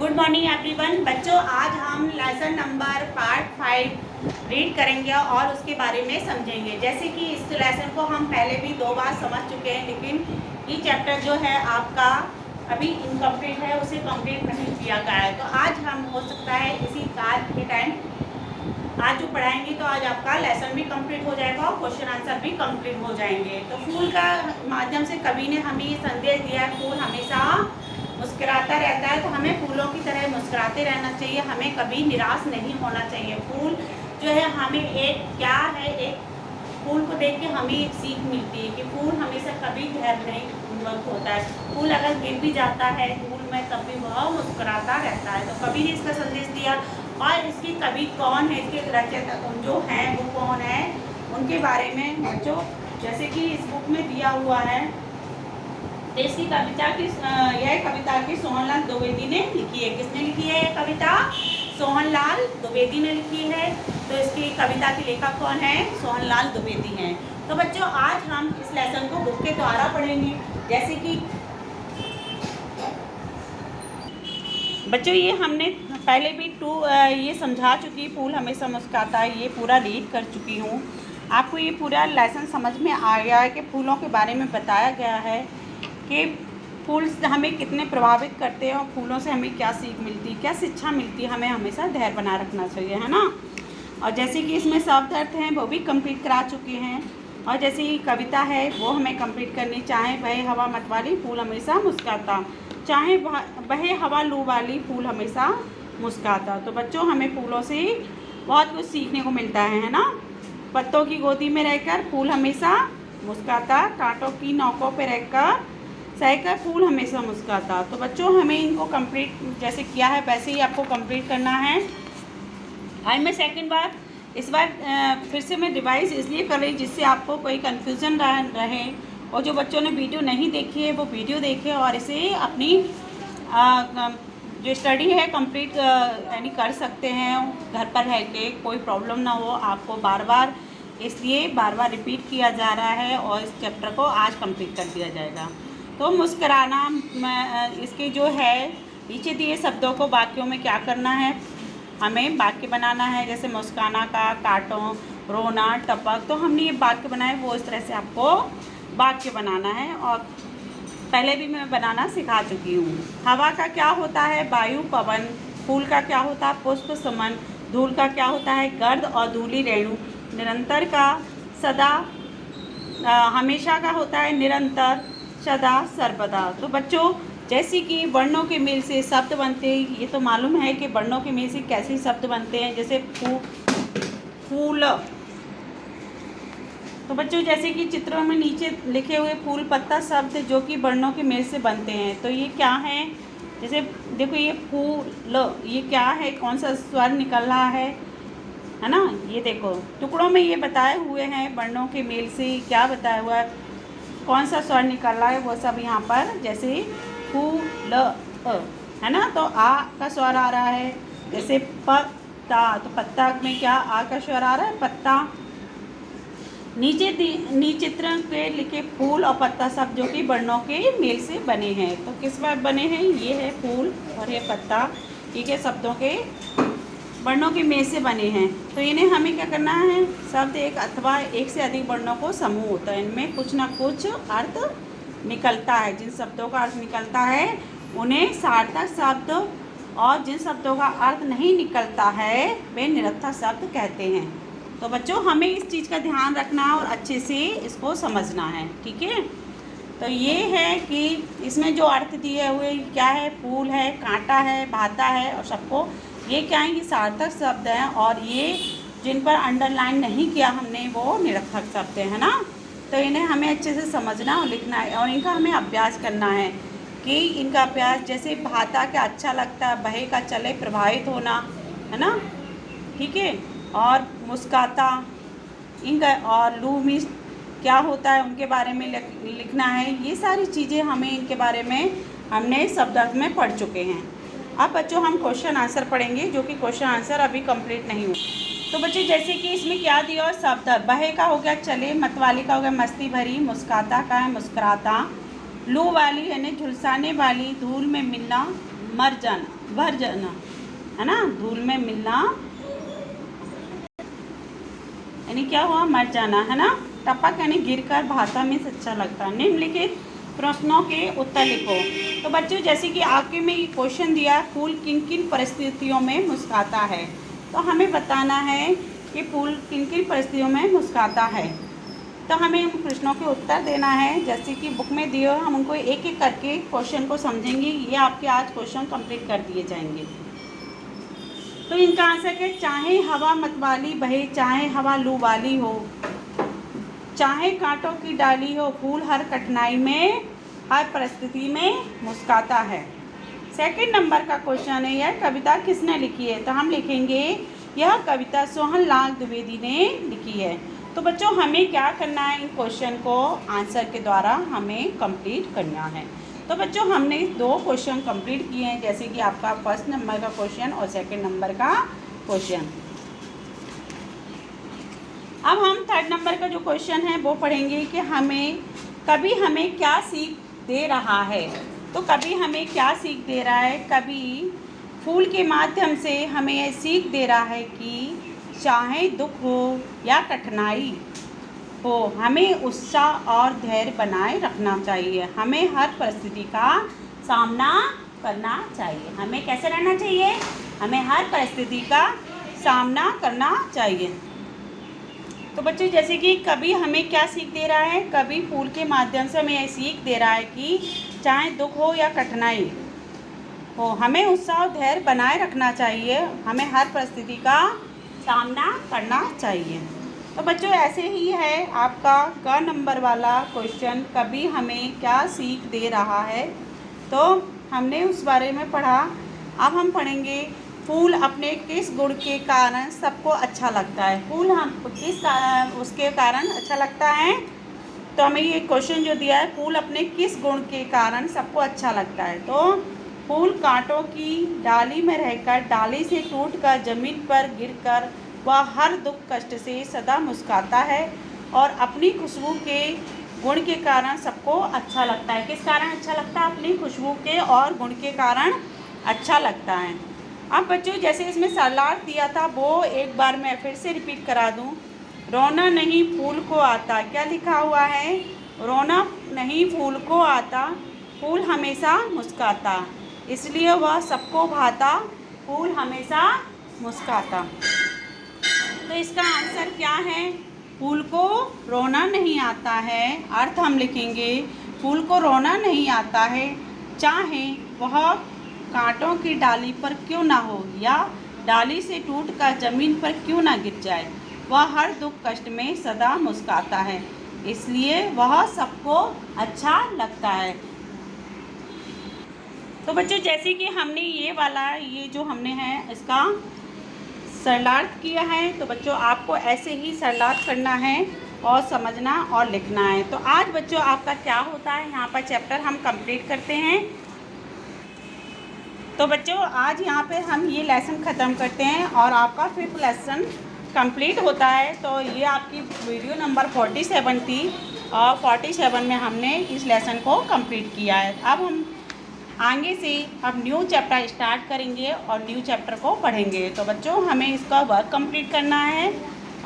Good morning everyone. बच्चों, आज हम लेसन नंबर पार्ट 5 रीड करेंगे और उसके बारे में समझेंगे। जैसे कि इस लेसन को हम पहले भी 2 बार समझ चुके हैं, लेकिन ये चैप्टर जो है आपका अभी इनकम्प्लीट है, उसे कंप्लीट नहीं किया गया है। तो आज हम हो सकता है इसी काल के टाइम आज जो पढ़ाएंगे तो आज आपका लेसन भी कंप्लीट हो जाएगा और क्वेश्चन आंसर भी कंप्लीट हो जाएंगे। तो फूल का माध्यम से कवि ने हमें ये संदेश दिया है, फूल हमेशा मुस्कुराता रहता है, तो हमें फूलों की तरह मुस्कुराते रहना चाहिए, हमें कभी निराश नहीं होना चाहिए। फूल जो है हमें एक फूल को देख के हमें एक सीख मिलती है कि फूल हमेशा कभी धैर्य नहीं होता है। फूल अगर गिर भी जाता है धूल में तब भी वह मुस्कुराता रहता है। तो कवि ने इसका संदेश दिया। और इसकी कवि कौन है, इसके रचयिता जो हैं वो कौन है, उनके बारे में बच्चों जैसे कि इस बुक में दिया हुआ है। तो इसकी यह कविता की सोहनलाल द्विवेदी ने लिखी है। किसने लिखी है यह कविता? सोहनलाल द्विवेदी ने लिखी है। तो इसकी कविता के लेखक कौन है? सोहनलाल द्विवेदी हैं। तो बच्चों आज हम इस लेसन को बुक के द्वारा पढ़ेंगे। जैसे कि बच्चों ये हमने पहले भी ये समझा चुकी, फूल हमेशा मुस्कुराता है, ये पूरा रीड कर चुकी हूँ। आपको ये पूरा लेसन समझ में आ गया है कि फूलों के बारे में बताया गया है कि फूल हमें कितने प्रभावित करते हैं और फूलों से हमें क्या सीख मिलती है, क्या शिक्षा मिलती है। हमें हमेशा धैर्य बना रखना चाहिए, है ना। और जैसे कि इसमें शब्द अर्थ हैं वो भी कंप्लीट करा चुके हैं। और जैसे ये कविता है वो हमें कंप्लीट करनी। चाहे बहे हवा मत वाली फूल हमेशा मुस्कुराता, चाहे बहे हवा लू वाली फूल हमेशा मुस्कुराता। तो बच्चों हमें फूलों से बहुत कुछ सीखने को मिलता है ना। पत्तों की गोदी में रहकर फूल हमेशा मुस्कुराता, कांटों की नोकों पर रहकर सहकर फूल हमेशा मुस्कुराता। तो बच्चों हमें इनको कंप्लीट जैसे किया है वैसे ही आपको कंप्लीट करना है। आज मैं सेकंड बार इस बार फिर से मैं रिवाइज इसलिए कर रही जिससे आपको कोई कन्फ्यूज़न रहे। और जो बच्चों ने वीडियो नहीं देखी है वो वीडियो देखें और इसे अपनी जो स्टडी है कंप्लीट यानी कर सकते हैं घर पर रह के, कोई प्रॉब्लम ना हो आपको। बार बार रिपीट किया जा रहा है और इस चैप्टर को आज कंप्लीट कर दिया जाएगा। तो मुस्कुराना इसके जो है नीचे दिए शब्दों को वाक्यों में क्या करना है, हमें वाक्य बनाना है। जैसे मुस्काना का, कांटों, रोना, टपक। तो हमने ये वाक्य बनाए वो इस तरह से आपको वाक्य बनाना है और पहले भी मैं बनाना सिखा चुकी हूँ। हवा का क्या होता है? वायु, पवन। फूल का क्या होता है? पुष्प, समन। धूल का क्या होता है? गर्द और धूली रेणु। निरंतर का सदा, हमेशा का होता है निरंतर, सदा, सर्वदा। तो बच्चों जैसे कि वर्णों के मेल से शब्द बनते हैं, ये तो मालूम है कि वर्णों के मेल से कैसे शब्द बनते हैं। जैसे फूल। तो बच्चों जैसे कि चित्रों में नीचे लिखे हुए फूल, पत्ता शब्द जो कि वर्णों के मेल से बनते हैं। तो ये क्या है? जैसे देखो ये फूल, ये क्या है, कौन सा स्वर निकल रहा है ना। ये देखो टुकड़ों में ये बताए हुए हैं वर्णों के मेल से क्या बताया हुआ है, कौन सा स्वर निकल रहा है वो सब यहाँ पर। जैसे फूल है ना, तो आ का स्वर आ रहा है। जैसे पत्ता, तो पत्ता में क्या आ का स्वर आ रहा है, पत्ता। नीचे चित्र के लिखे फूल और पत्ता सब जो कि वर्णों के मेल से बने हैं। तो किस बार बने हैं? ये है फूल और ये पत्ता, ठीक है, शब्दों के वर्णों के मेल से बने हैं। तो इन्हें हमें क्या करना है? शब्द एक अथवा एक से अधिक वर्णों को समूह होता है, इनमें कुछ ना कुछ अर्थ निकलता है। जिन शब्दों का अर्थ निकलता है उन्हें सार्थक शब्द, और जिन शब्दों का अर्थ नहीं निकलता है वे निरर्थक शब्द कहते हैं। तो बच्चों हमें इस चीज़ का ध्यान रखना और अच्छे से इसको समझना है, ठीक है। तो ये है कि इसमें जो अर्थ दिए हुए क्या है, फूल है, कांटा है, भाता है और सबको, ये क्या है, ये सार्थक शब्द हैं। और ये जिन पर अंडरलाइन नहीं किया हमने वो निरर्थक शब्द है ना। तो इन्हें हमें अच्छे से समझना और लिखना है और इनका हमें अभ्यास करना है कि इनका अभ्यास जैसे भाता का अच्छा लगता है, बहे का चले, प्रभावित होना, है ना, ठीक है। और मुस्काता इनका, और लू मिस क्या होता है उनके बारे में लिखना है। ये सारी चीज़ें हमें इनके बारे में हमने शब्दार्थ में पढ़ चुके हैं। अब बच्चों हम क्वेश्चन आंसर पढ़ेंगे जो कि क्वेश्चन आंसर अभी कंप्लीट नहीं हुआ। तो बच्चों जैसे कि इसमें क्या दिया और शब्द, बहे का हो गया चले, मतवाली का हो गया मस्ती भरी, मुस्काता का है मुस्कुराता, लू वाली यानी झुलसाने वाली, धूल में मिलना, मर जाना, भर जाना, है ना, धूल में मिलना यानी क्या हुआ, मर जाना, है ना। टपक यानी गिरकर, भाता में अच्छा लगता है। निम्नलिखित प्रश्नों के उत्तर लिखो। तो बच्चों जैसे कि आपके में ये क्वेश्चन दिया है, फूल किन किन परिस्थितियों में मुस्कुराता है, तो हमें बताना है कि फूल किन किन परिस्थितियों में मुस्कुराता है। तो हमें उन प्रश्नों के उत्तर देना है, जैसे कि बुक में दिए, हम उनको एक एक करके क्वेश्चन को समझेंगे। ये आपके आज क्वेश्चन कंप्लीट कर दिए जाएंगे। तो इनका आंसर है, चाहे हवा मतवाली बहे, चाहे हवा लू वाली हो, चाहे कांटों की डाली हो, फूल हर कठिनाई में, हर परिस्थिति में मुस्कुराता है। सेकंड नंबर का क्वेश्चन है, यह कविता किसने लिखी है, तो हम लिखेंगे यह कविता सोहन लाल द्विवेदी ने लिखी है। तो बच्चों हमें क्या करना है, इन क्वेश्चन को आंसर के द्वारा हमें कंप्लीट करना है। तो बच्चों हमने 2 क्वेश्चन कंप्लीट किए हैं, जैसे कि आपका फर्स्ट नंबर का क्वेश्चन और सेकंड नंबर का क्वेश्चन। अब हम थर्ड नंबर का जो क्वेश्चन है वो पढ़ेंगे कि कभी हमें क्या सीख दे रहा है। तो कभी हमें क्या सीख दे रहा है, कभी फूल के माध्यम से हमें यह सीख दे रहा है कि चाहे दुख हो या कठिनाई हो, हमें उत्साह और धैर्य बनाए रखना चाहिए। हमें हर परिस्थिति का सामना करना चाहिए। हमें कैसे रहना चाहिए, हमें हर परिस्थिति का सामना करना चाहिए। तो बच्चों जैसे कि कभी हमें क्या सीख दे रहा है, कभी फूल के माध्यम से हमें यह सीख दे रहा है कि चाहे दुख हो या कठिनाई हो, हमें उत्साह और धैर्य बनाए रखना चाहिए। हमें हर परिस्थिति का सामना करना चाहिए। तो बच्चों ऐसे ही है आपका क नंबर वाला क्वेश्चन, कभी हमें क्या सीख दे रहा है, तो हमने उस बारे में पढ़ा। अब हम पढ़ेंगे फूल अपने किस गुण के कारण सबको अच्छा लगता है। फूल हम किस कारण, उसके कारण अच्छा लगता है। तो हमें ये क्वेश्चन जो दिया है, फूल अपने किस गुण के कारण सबको अच्छा लगता है। तो फूल कांटों की डाली में रहकर, डाली से टूटकर, जमीन पर गिरकर, वह हर दुख कष्ट से सदा मुस्कुराता है और अपनी खुशबू के गुण के कारण सबको अच्छा लगता है। किस कारण अच्छा लगता है, अपनी खुशबू के और गुण के कारण अच्छा लगता है। अब बच्चों जैसे इसमें सरलार्थ दिया था वो एक बार मैं फिर से रिपीट करा दूं। रोना नहीं फूल को आता, क्या लिखा हुआ है, रोना नहीं फूल को आता, फूल हमेशा मुस्कुराता, इसलिए वह सबको भाता, फूल हमेशा मुस्कुराता। तो इसका आंसर क्या है, फूल को रोना नहीं आता है। अर्थ हम लिखेंगे, फूल को रोना नहीं आता है, चाहे वह कांटों की डाली पर क्यों ना हो या डाली से टूटकर ज़मीन पर क्यों ना गिर जाए, वह हर दुख कष्ट में सदा मुस्कुराता है, इसलिए वह सबको अच्छा लगता है। तो बच्चों जैसे कि हमने ये जो हमने है इसका सरलार्थ किया है, तो बच्चों आपको ऐसे ही सरलार्थ करना है और समझना और लिखना है। तो आज बच्चों आपका क्या होता है, यहाँ पर चैप्टर हम कंप्लीट करते हैं। तो बच्चों आज यहाँ पे हम ये लेसन ख़त्म करते हैं और आपका 5th लेसन कंप्लीट होता है। तो ये आपकी वीडियो नंबर 47 थी और 47 में हमने इस लेसन को कंप्लीट किया है। अब हम आगे से अब न्यू चैप्टर स्टार्ट करेंगे और न्यू चैप्टर को पढ़ेंगे। तो बच्चों हमें इसका वर्क कंप्लीट करना है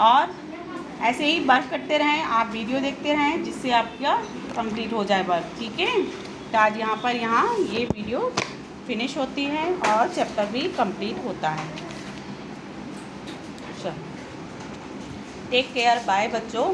और ऐसे ही वर्क करते रहें, आप वीडियो देखते रहें जिससे आपका कंप्लीट हो जाए वर्क, ठीक है। तो आज यहाँ ये वीडियो फिनिश होती है और चैप्टर भी कंप्लीट होता है। चलो टेक केयर, बाय बच्चों।